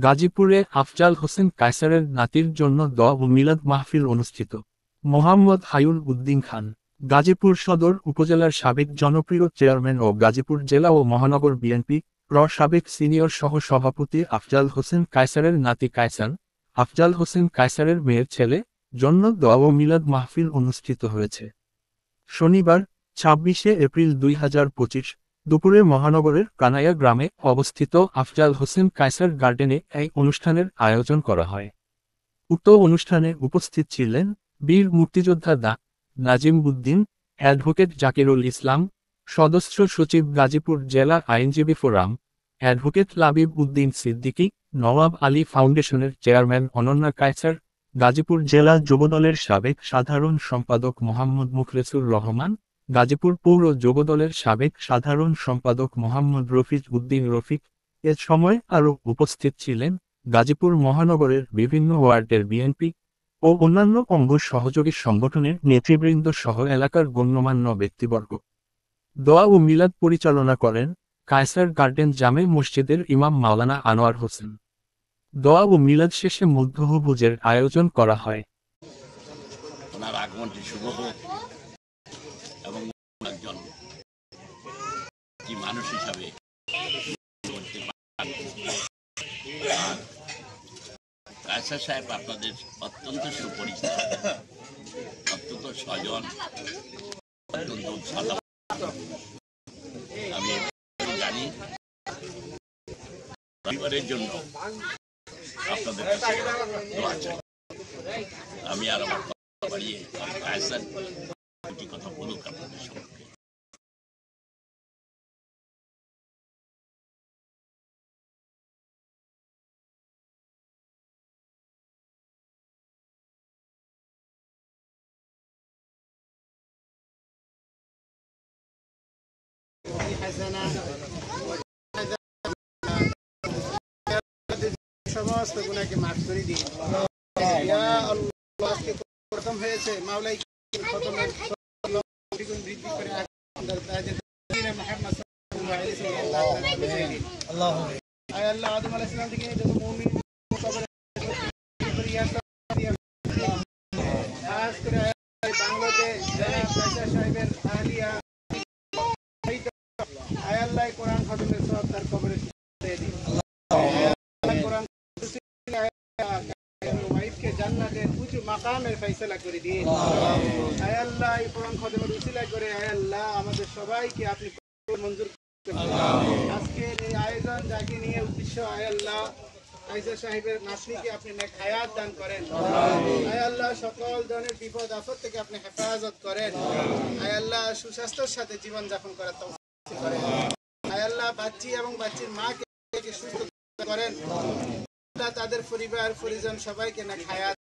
গাজীপুরে আফজাল হোসেন কায়সারের নাতির জন্য দোয়া ও মিলাদ মাহফিল অনুষ্ঠিত। মোহাম্মদ হায়ুন উদ্দিন খান, গাজীপুর সদর উপজেলার সাবেক জনপ্রিয় চেয়ারম্যান ও গাজীপুর জেলা ও মহানগর বিএনপি সাবেক সিনিয়র সহ সভাপতি আফজাল হোসেন কায়সারের নাতি কায়সার, আফজাল হোসেন কায়সারের মেয়ের ছেলে জন্য দোয়া ও মিলাদ মাহফিল অনুষ্ঠিত হয়েছে। শনিবার ২৬শে এপ্রিল ২০২৫ দুপুরে মহানগরের কানাইয়া গ্রামে অবস্থিত আফজাল হোসেন কায়সার গার্ডেনে এই অনুষ্ঠানের আয়োজন করা হয়। উক্ত অনুষ্ঠানে উপস্থিত ছিলেন বীর মুক্তিযোদ্ধা ডা. নাজিম উদ্দিন, অ্যাডভোকেট জাকিরুল ইসলাম, সদস্য সচিব গাজীপুর জেলা আইনজীবী ফোরাম, অ্যাডভোকেট লাবিব উদ্দিন সিদ্দিকী, নওয়াব আলী ফাউন্ডেশনের চেয়ারম্যান অনন্যা কায়সার, গাজীপুর জেলা যুবদলের সাবেক সাধারণ সম্পাদক মোহাম্মদ মুখলেছুর রহমান, গাজীপুর পৌর যুবদলের সাবেক সাধারণ সম্পাদক মোহাম্মদ রফিক উদ্দিন রফিক। এ সময় আরও উপস্থিত ছিলেন গাজীপুর মহানগরের বিভিন্ন ওয়ার্ডের বিএনপি ও অন্যান্য অঙ্গ সহযোগী সংগঠনের নেতৃবৃন্দ সহ এলাকার গণ্যমান্য ব্যক্তিবর্গ। দোয়া ও মিলাদ পরিচালনা করেন কায়সার গার্ডেন জামে মসজিদের ইমাম মাওলানা আনোয়ার হোসেন। দোয়া ও মিলাদ শেষে মধ্যাহ্নভোজের আয়োজন করা হয়। ওনার আগমনটি শুভ হোক এবং একজন মানুষ হিসাবে কায়সার সাহেব আপনাদের অত্যন্ত সুপরিচিত, অত্যন্ত স্বজন, অত্যন্ত ভালো। আমি জানি পরিবারের জন্য আপনাদের কাছে দোয়া চাই। আমি আর আমার কথা বাড়িয়ে কায়সার দুটি কথা বলুক আপনাদের সম্পর্কে। সমস্ত গুনাহকে মাফ করে দিন। ইয়া আল্লাহ, আজকে প্রথম হয়েছে মাওলাই খতমের দ্বিগুণ বৃদ্ধি করে মুহাম্মদ সাল্লাল্লাহু আলাইহি ওয়াসাল্লাম। আল্লাহু আয় আল্লাহ, আদম আলাইহিস সালাম থেকে যত মুমিন কবরে খাস করে বাংলাদেশ যারা কায়সার সাহেবের আহলিয়া আয় আল্লাহ কোরআন খতমের সওয়াব তার কবরে দিয়ে দিন। জান্নাতের উঁচু মাকামের ফয়সালা করে দিন। আয় আল্লাহ, এই কোরআন খতমের উসিলা করে আয় আল্লাহ আমাদের সবাইকে আপনি মঞ্জুর করুন। আজকের এই আয়োজন যাকে নিয়ে উদ্দেশ্য, আয় আল্লাহ কায়সার সাহেবের নাতনিকে আপনি নেক হায়াত দান করেন। আয় আল্লাহ সকল ধরনের বিপদ আপদ থেকে আপনি হেফাজত করেন। আয় আল্লাহ সুস্বাস্থ্যের সাথে জীবন যাপন করার তৌফিক করেন। আয় আল্লাহ বাচ্চি এবং বাচ্চির মাকে সুস্থ করেন। তাদের পরিবার পরিজন সবাইকে নেক হায়াত